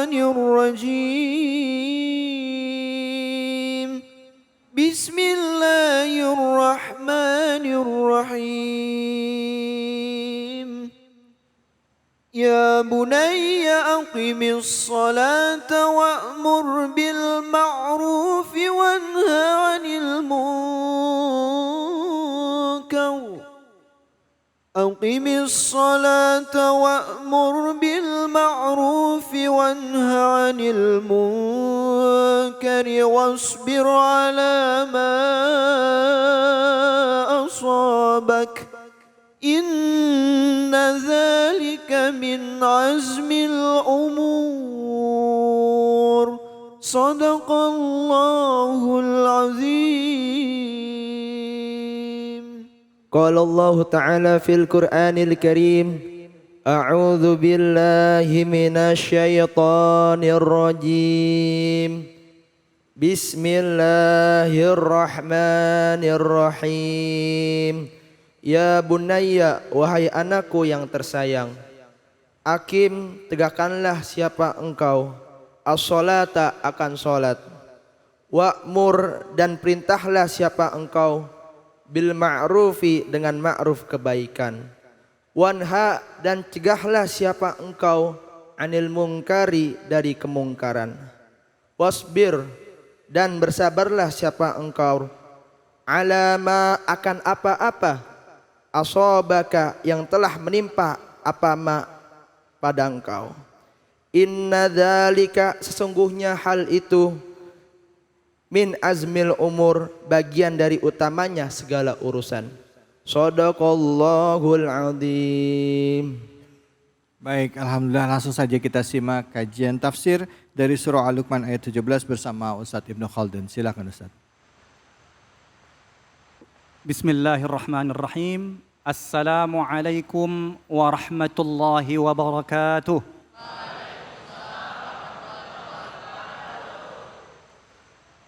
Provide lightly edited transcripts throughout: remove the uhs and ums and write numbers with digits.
الشيطان الرجيم بسم الله الرحمن الرحيم يا بني أقم الصلاة وأمر بالمعروف وانه عن المنكر أقم الصلاة وأمر بالمعروف وانه عن المنكر واصبر على ما أصابك إن ذلك من عزم الأمور صدق الله العظيم. قال الله تعالى في القرآن الكريم أعوذ بالله من الشيطان الرجيم بسم الله الرحمن الرحيم. Ya bunayya, wahai anakku yang tersayang, akim, tegakkanlah siapa engkau, as-salata, akan salat, wa'mur, dan perintahlah siapa engkau, bil ma'rufi, dengan ma'ruf, kebaikan, wanha, dan cegahlah siapa engkau, anil munkari, dari kemungkaran, wasbir, dan bersabarlah siapa engkau, alama, akan apa-apa, asobaka, yang telah menimpa apa ma pada engkau. Inna dzalika, sesungguhnya hal itu, min azmil umur, bagian dari utamanya segala urusan. Shadaqallahul azim. Baik, alhamdulillah, langsung saja kita simak kajian tafsir dari surah Al-Luqman ayat 17 bersama Ustadz Ibnu Khaldun. Silakan Ustadz. Bismillahirrahmanirrahim. Assalamualaikum warahmatullahi wabarakatuh.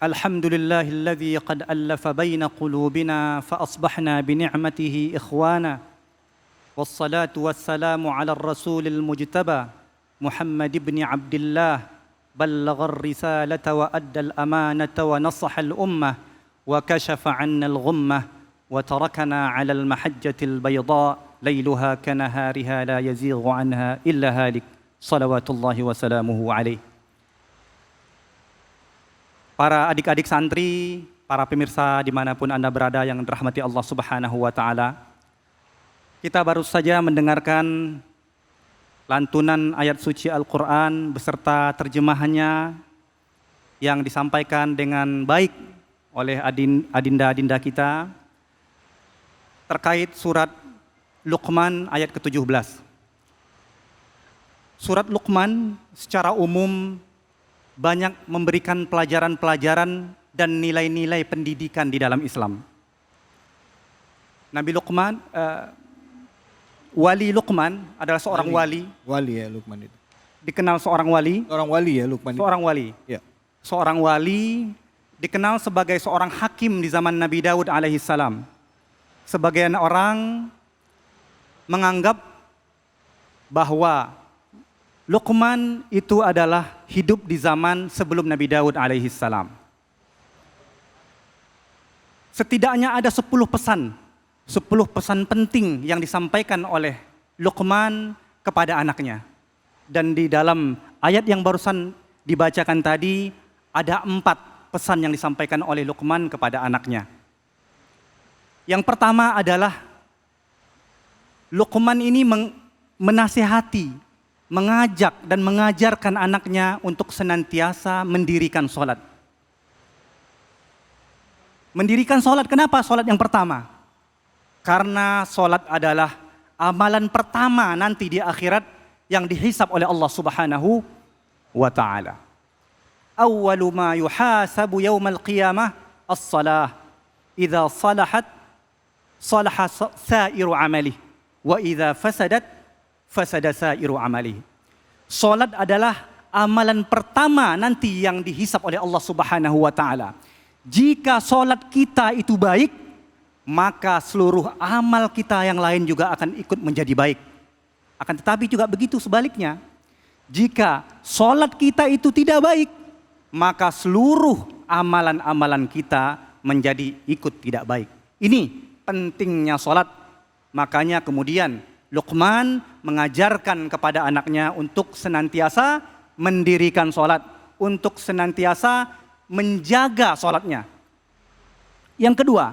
Alhamdulillahilladzi qad allafa baina qulubina fa asbahna bi ni'matihi ikhwana. Wassalatu wassalamu ala ar-rasulil mujtaba Muhammad ibn Abdullah ballagha ar-risalata wa adda al-amanata wa nasaha al-ummah wa kashafa 'anna al-ghummah وتركنا على المحجة البيضاء ليلها كنهارها لا يزيغ عنها إلا هالك صلوات الله وسلامه عليه. Para adik-adik santri, para pemirsa dimanapun Anda berada yang dirahmati Allah Subhanahu wa Ta'ala, kita baru saja mendengarkan lantunan ayat suci Al-Quran beserta terjemahannya yang disampaikan dengan baik oleh adinda-adinda kita terkait surat Luqman ayat ke-17. Surat Luqman secara umum banyak memberikan pelajaran-pelajaran dan nilai-nilai pendidikan di dalam Islam. Nabi Luqman, wali Luqman adalah seorang wali. Wali ya Luqman itu. Dikenal seorang wali. Seorang wali ya Luqman itu. Seorang wali. Ya. Seorang wali dikenal sebagai seorang hakim di zaman Nabi Daud alaihissalam. Sebagian orang menganggap bahwa Luqman itu adalah hidup di zaman sebelum Nabi Daud alaihissalam. Setidaknya ada 10 pesan penting yang disampaikan oleh Luqman kepada anaknya. Dan di dalam ayat yang barusan dibacakan tadi ada 4 pesan yang disampaikan oleh Luqman kepada anaknya. Yang pertama adalah Luqman ini menasihati, mengajak dan mengajarkan anaknya untuk senantiasa mendirikan sholat. Mendirikan sholat, kenapa sholat yang pertama? Karena sholat adalah amalan pertama nanti di akhirat yang dihisab oleh Allah Subhanahu wa Ta'ala. Awwalu ma yuhasabu yawmal qiyamah as-salah. Idza salahat salaha sa'iru amalih wa idza fasadat fasada sa'iru amalih. Salat adalah amalan pertama nanti yang dihisab oleh Allah Subhanahu wa Ta'ala. Jika salat kita itu baik, maka seluruh amal kita yang lain juga akan ikut menjadi baik. Akan tetapi juga begitu sebaliknya. Jika sholat kita itu tidak baik, maka seluruh amalan-amalan kita menjadi ikut tidak baik. Ini pentingnya sholat. Makanya kemudian Luqman mengajarkan kepada anaknya untuk senantiasa mendirikan sholat, untuk senantiasa menjaga sholatnya. Yang kedua,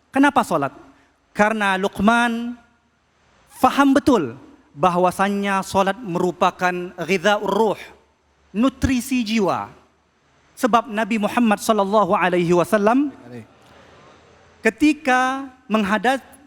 kenapa sholat? Karena Luqman faham betul bahwasannya sholat merupakan ghidha'ur ruh, nutrisi jiwa. Sebab Nabi Muhammad SAW ketika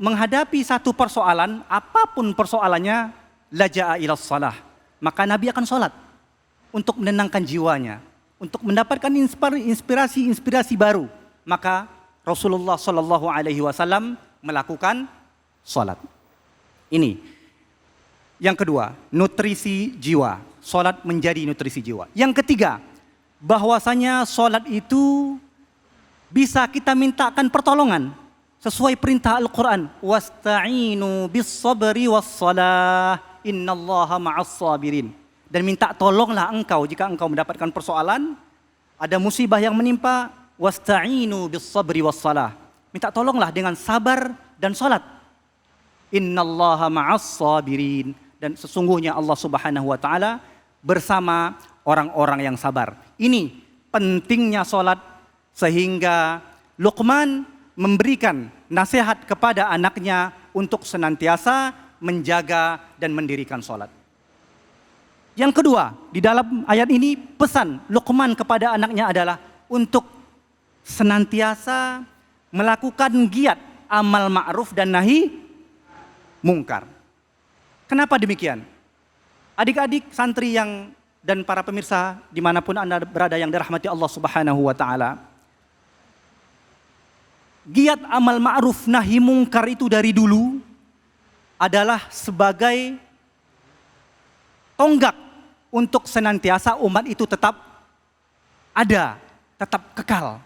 menghadapi satu persoalan, apapun persoalannya, laja'a ilas salah. Maka Nabi akan sholat untuk menenangkan jiwanya, untuk mendapatkan inspirasi baru. Maka Rasulullah SAW melakukan sholat. Ini yang kedua, nutrisi jiwa. Sholat menjadi nutrisi jiwa. Yang ketiga, bahwasanya sholat itu bisa kita mintakan pertolongan sesuai perintah Al-Quran. Wasta'inu bis sabri was salah, innallaha ma'as sabirin. Dan minta tolonglah engkau jika engkau mendapatkan persoalan, ada musibah yang menimpa, wasta'inu bis sabri was salah. Minta tolonglah dengan sabar dan sholat. Innallaha ma'as sabirin. Dan sesungguhnya Allah Subhanahu wa taala bersama orang-orang yang sabar. Ini pentingnya sholat, sehingga Luqman memberikan nasihat kepada anaknya untuk senantiasa menjaga dan mendirikan sholat. Yang kedua, di dalam ayat ini pesan Luqman kepada anaknya adalah untuk senantiasa melakukan giat amal ma'ruf dan nahi mungkar. Kenapa demikian? Adik-adik santri yang dan para pemirsa dimanapun Anda berada yang dirahmati Allah Subhanahu wa taala, giat amal ma'ruf nahi mungkar itu dari dulu adalah sebagai tonggak untuk senantiasa umat itu tetap ada, tetap kekal.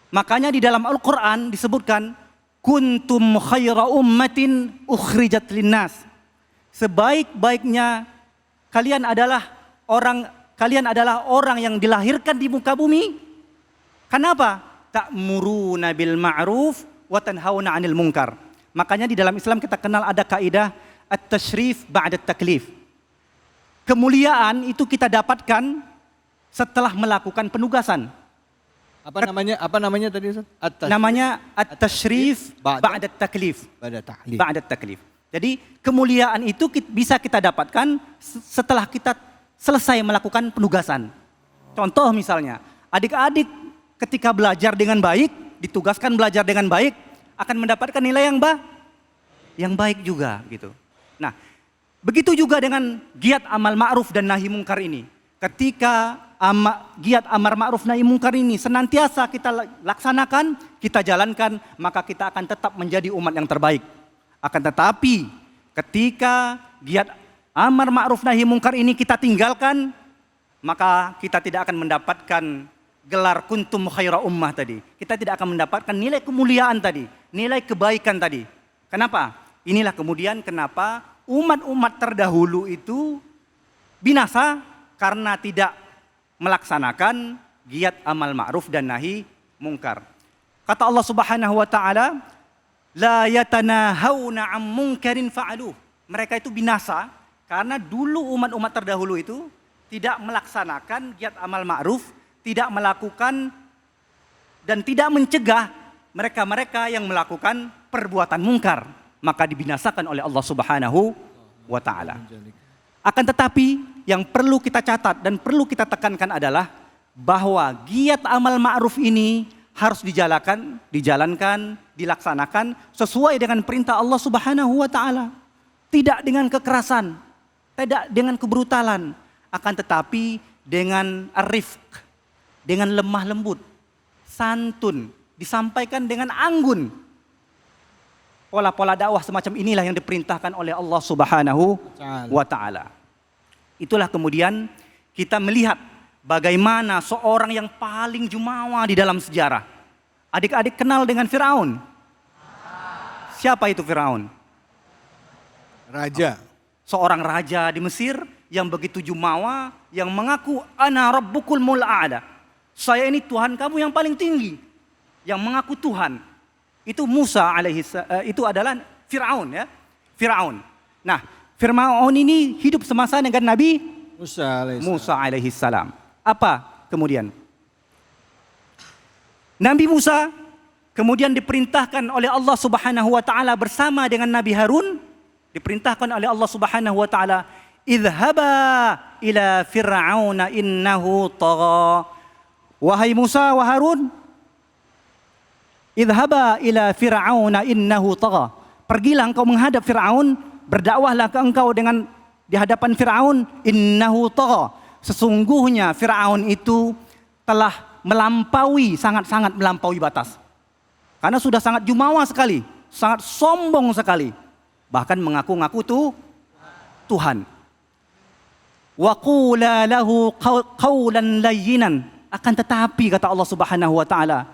Makanya di dalam Al-Quran disebutkan, kuntum khaira ummatin ukhrijat linnas. Sebaik-baiknya kalian adalah orang yang dilahirkan di muka bumi. Kenapa? Ta'muruna bil ma'ruf wa tanhauna 'anil munkar. Makanya di dalam Islam kita kenal ada kaidah at-tashrif ba'da taklif. Kemuliaan itu kita dapatkan setelah melakukan penugasan. Apa namanya tadi Ustaz? Namanya at-tashrif ba'da taklif. Ba'da taklif. Jadi kemuliaan itu bisa kita dapatkan setelah kita selesai melakukan penugasan. Contoh misalnya, adik-adik ketika belajar dengan baik, ditugaskan belajar dengan baik, akan mendapatkan nilai yang baik juga gitu. Nah, begitu juga dengan giat amal ma'ruf dan nahi mungkar ini. Ketika giat amar ma'ruf nahi mungkar ini senantiasa kita laksanakan, kita jalankan, maka kita akan tetap menjadi umat yang terbaik. Akan tetapi ketika giat amar ma'ruf nahi mungkar ini kita tinggalkan, maka kita tidak akan mendapatkan gelar kuntum khaira ummah tadi. Kita tidak akan mendapatkan nilai kemuliaan tadi, nilai kebaikan tadi. Kenapa? Inilah kemudian kenapa umat-umat terdahulu itu binasa karena tidak melaksanakan giat amal ma'ruf dan nahi mungkar. Kata Allah Subhanahu wa taala, la yatanahawna 'an munkarin fa'aluh. Mereka itu binasa karena dulu umat-umat terdahulu itu tidak melaksanakan giat amal ma'ruf, tidak melakukan dan tidak mencegah mereka-mereka yang melakukan perbuatan mungkar, maka dibinasakan oleh Allah Subhanahu wa taala. Akan tetapi yang perlu kita catat dan perlu kita tekankan adalah bahwa giat amal ma'ruf ini harus dijalankan, dilaksanakan sesuai dengan perintah Allah Subhanahu wa taala. Tidak dengan kekerasan, tidak dengan kebrutalan, akan tetapi dengan arifq, dengan lemah lembut, santun, disampaikan dengan anggun. Pola-pola dakwah semacam inilah yang diperintahkan oleh Allah Subhanahu wa taala. Itulah kemudian kita melihat bagaimana seorang yang paling jumawa di dalam sejarah. Adik-adik kenal dengan Firaun? Siapa itu Firaun? Raja. Seorang raja di Mesir yang begitu jumawa, yang mengaku ana rabbukul a'la. Saya ini Tuhan kamu yang paling tinggi, yang mengaku Tuhan. Itu itu adalah Fir'aun ya. Fir'aun. Nah, Fir'aun ini hidup semasa dengan Nabi Musa alaihissalam. Apa kemudian? Nabi Musa kemudian diperintahkan oleh Allah Subhanahu wa taala bersama dengan Nabi Harun, diperintahkan oleh Allah Subhanahu wa taala, "Idhhaba ila fir'auna innahu tagha." Wahai Musa wa Harun, idhhaba ila fir'auna innahu tagha. Pergilah engkau menghadap Fir'aun, berdakwahlah ke engkau dengan di hadapan Fir'aun, innahu tagha. Sesungguhnya Fir'aun itu telah melampaui, sangat-sangat melampaui batas. Karena sudah sangat jumawa sekali, sangat sombong sekali. Bahkan mengaku-ngaku Tuhan. Wa qula lahu qawlan layyinan. Akan tetapi kata Allah Subhanahu wa taala,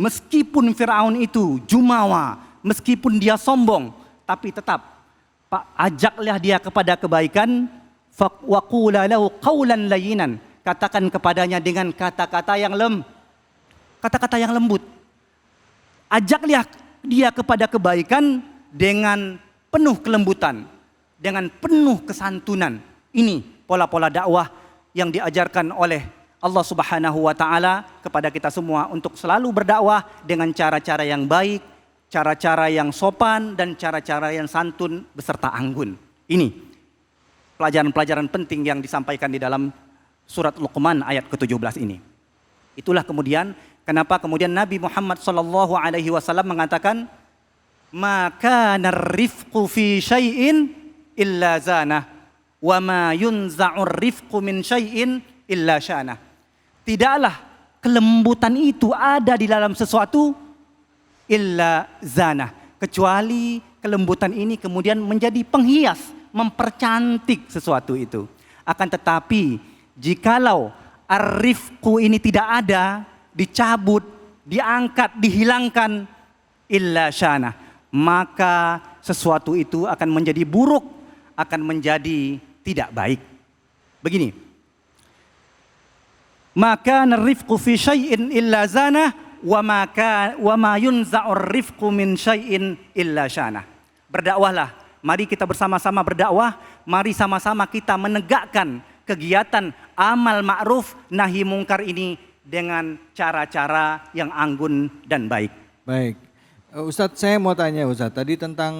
meskipun Firaun itu jumawa, meskipun dia sombong, tapi tetap ajaklah dia kepada kebaikan. Wa qula lahu qawlan layyinan. Katakan kepadanya dengan kata-kata yang lembut. Ajaklah dia kepada kebaikan dengan penuh kelembutan, dengan penuh kesantunan. Ini pola-pola dakwah yang diajarkan oleh Allah Subhanahu wa taala kepada kita semua untuk selalu berdakwah dengan cara-cara yang baik, cara-cara yang sopan dan cara-cara yang santun beserta anggun. Ini pelajaran-pelajaran penting yang disampaikan di dalam surat Luqman ayat ke-17 ini. Itulah kemudian kenapa kemudian Nabi Muhammad sallallahu alaihi wasallam mengatakan, "Maka narifqu fi syai'in illa zanah, wa ma yunza'ur rifqu min syai'in illa syanah." Tidaklah kelembutan itu ada di dalam sesuatu illa zanah, kecuali kelembutan ini kemudian menjadi penghias, mempercantik sesuatu itu. Akan tetapi jikalau ar-rifqu ini tidak ada, dicabut, diangkat, dihilangkan, illa syana, maka sesuatu itu akan menjadi buruk, akan menjadi tidak baik. Begini, maka ar-rifqu fi syai'in illa zana wa ma yunza'ur rifqu min syai'in illa syana. Berdakwahlah, mari kita bersama-sama berdakwah, mari sama-sama kita menegakkan kegiatan amal ma'ruf nahi mungkar ini dengan cara-cara yang anggun dan baik. Baik, Ustadz, saya mau tanya Ustadz tadi tentang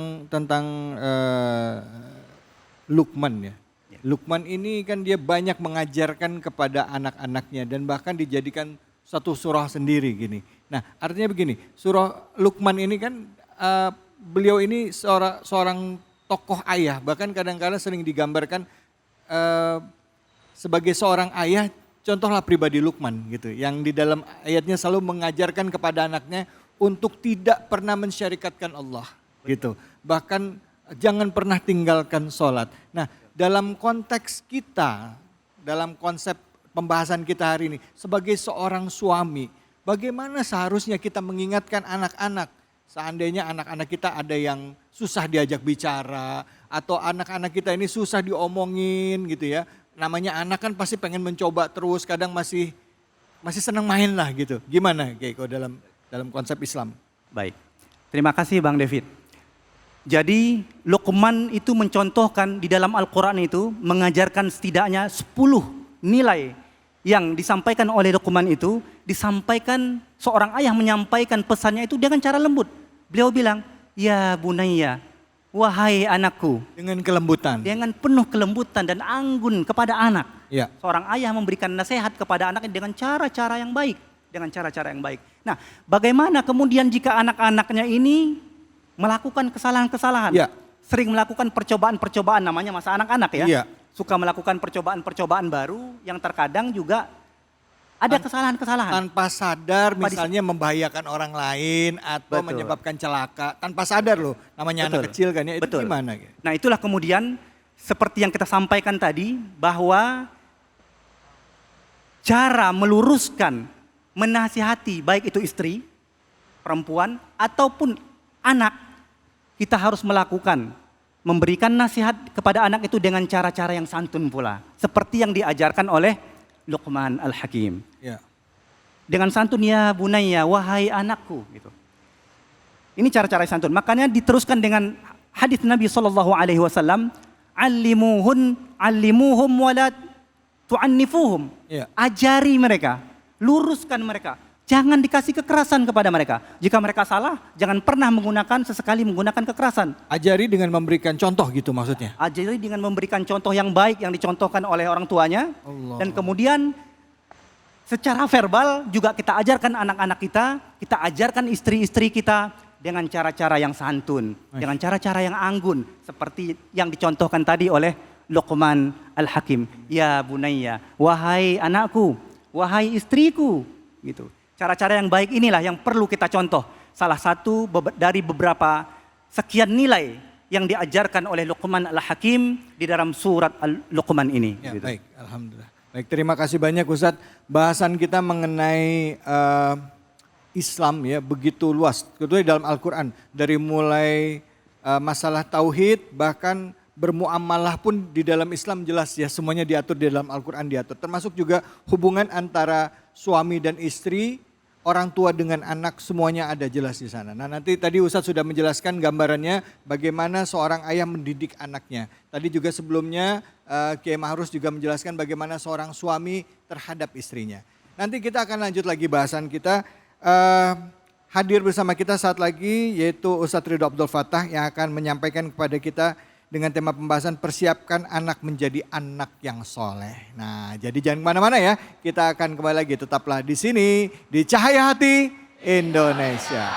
Luqman ya. Luqman ini kan dia banyak mengajarkan kepada anak-anaknya dan bahkan dijadikan satu surah sendiri gini. Nah, artinya begini, surah Luqman ini kan beliau ini seorang tokoh ayah, bahkan kadang-kadang sering digambarkan sebagai seorang ayah, contohlah pribadi Luqman gitu, yang di dalam ayatnya selalu mengajarkan kepada anaknya untuk tidak pernah mensyarikatkan Allah gitu. Bahkan jangan pernah tinggalkan sholat. Nah, dalam konteks kita, dalam konsep pembahasan kita hari ini, sebagai seorang suami, bagaimana seharusnya kita mengingatkan anak-anak? Seandainya anak-anak kita ada yang susah diajak bicara, atau anak-anak kita ini susah diomongin gitu ya. Namanya anak kan pasti pengen mencoba terus, kadang masih senang main lah gitu. Gimana Keiko dalam konsep Islam? Baik, terima kasih Bang David. Jadi Luqman itu mencontohkan di dalam Al-Quran itu mengajarkan setidaknya 10 nilai yang disampaikan oleh Luqman itu, disampaikan seorang ayah menyampaikan pesannya itu dengan cara lembut. Beliau bilang, ya bunayya, wahai anakku. Dengan kelembutan. Dengan penuh kelembutan dan anggun kepada anak. Ya. Seorang ayah memberikan nasihat kepada anaknya dengan cara-cara yang baik. Dengan cara-cara yang baik. Nah, bagaimana kemudian jika anak-anaknya ini melakukan kesalahan-kesalahan? Ya. Sering melakukan percobaan-percobaan, namanya masa anak-anak ya. Ya. Suka melakukan percobaan-percobaan baru yang terkadang juga ada kesalahan-kesalahan. Tanpa sadar misalnya membahayakan orang lain atau menyebabkan celaka. Tanpa sadar loh, namanya anak kecil kan ya, itu gimana? Nah itulah kemudian seperti yang kita sampaikan tadi, bahwa cara meluruskan, menasihati baik itu istri, perempuan ataupun anak, kita harus melakukan memberikan nasihat kepada anak itu dengan cara-cara yang santun pula. Seperti yang diajarkan oleh Luqman Al-Hakim. Ya. Dengan santun, ya bunayya, wahai anakku. Gitu. Ini cara-cara yang santun. Makanya diteruskan dengan hadis Nabi SAW, allimuhum wala tu'annifuhum. Ya. Ajari mereka, luruskan mereka. Jangan dikasih kekerasan kepada mereka. Jika mereka salah, jangan pernah sesekali menggunakan kekerasan. Ajari dengan memberikan contoh gitu maksudnya. Ajari dengan memberikan contoh yang baik yang dicontohkan oleh orang tuanya. Allah. Dan kemudian secara verbal juga kita ajarkan anak-anak kita ajarkan istri-istri kita dengan cara-cara yang santun, dengan cara-cara yang anggun. Seperti yang dicontohkan tadi oleh Luqman Al-Hakim. Ya bunayya, wahai anakku, wahai istriku. Gitu. Cara-cara yang baik inilah yang perlu kita contoh. Salah satu dari beberapa sekian nilai yang diajarkan oleh Luqman Al-Hakim di dalam surat Al-Luqman ini. Ya, gitu. baik, alhamdulillah. Baik, terima kasih banyak Ustadz. Bahasan kita mengenai Islam ya begitu luas. Kedua dalam Al-Quran. Dari mulai masalah tauhid bahkan bermuamalah pun di dalam Islam jelas ya. Semuanya diatur di dalam Al-Quran diatur. Termasuk juga hubungan antara suami dan istri, orang tua dengan anak, semuanya ada jelas di sana. Nah nanti tadi Ustadz sudah menjelaskan gambarannya bagaimana seorang ayah mendidik anaknya. Tadi juga sebelumnya Kiai Mahrus juga menjelaskan bagaimana seorang suami terhadap istrinya. Nanti kita akan lanjut lagi bahasan kita. Hadir bersama kita saat lagi yaitu Ustadz Ridho Abdul Fattah yang akan menyampaikan kepada kita dengan tema pembahasan persiapkan anak menjadi anak yang soleh. Nah jadi jangan kemana-mana ya, kita akan kembali lagi tetaplah di sini di Cahaya Hati Indonesia.